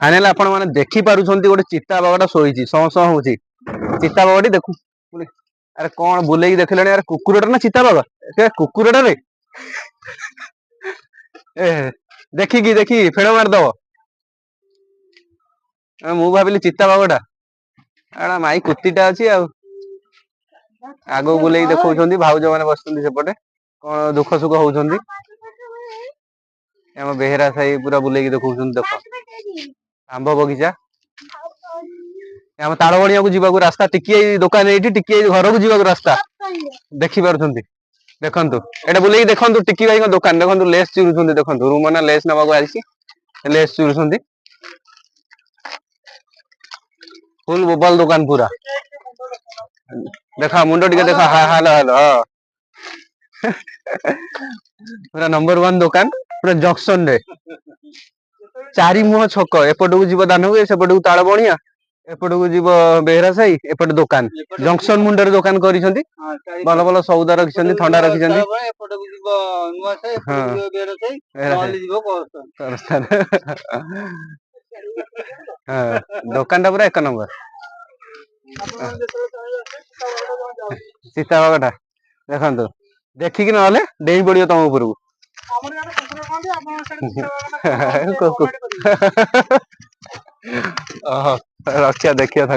final आपण माने देखि पारुछंती गोटे चिता बागटा सोईची सौ सौ होची चिता बागटी देखु अरे कौन बुलेई देखलेनी यार कुकुरटा ना चिता बाग ए कुकुरटा रे ए देखी फेड़ मार दबो मु भाबिली चिता बागटा एड़ा माई कुत्तीटा अछि आ आगो बुलेई देखौछंती भाउज माने बसछंती सेपटे कोन दुख सुख होउछंती हम बेहरा साई पूरा बुलेई देखौछंती देखो आंब बगीचा हम तालबणिया को जीवा को रास्ता टिकी दुकान एठी टिकी घर को जीवा को रास्ता देखि पारुछंती देखंतु एटा बुलेई देखंतु टिकी भाई को दुकान देखंतु लेस चुरुछंती देखंतु रूम ना लेस नबा को आइसी लेस चुरुछंती फुल बोबल दुकान पूरा देखा मुंडो टिके देखा हालो हालो पूरा नंबर 1 दुकान पूरा जंक्शन रे चारि मुह छक एपटू जीव दान हुए सेपटू ताल बणिया एपटू जीव बेहरा साई एपट दुकान जंक्शन मुंडर दुकान करिसंती भल भल सौदा रखिसंती ठंडा रखिसंती एपटू जीव नुवा साई एपटू जीव बेहरा साई नॉल जीव करस्तान हां दुकान ता पूरा एक नंबर सीता बागटा देखंतु देखिकि नहले डेई पड़ियो तम ऊपर को रक्षा देखिया था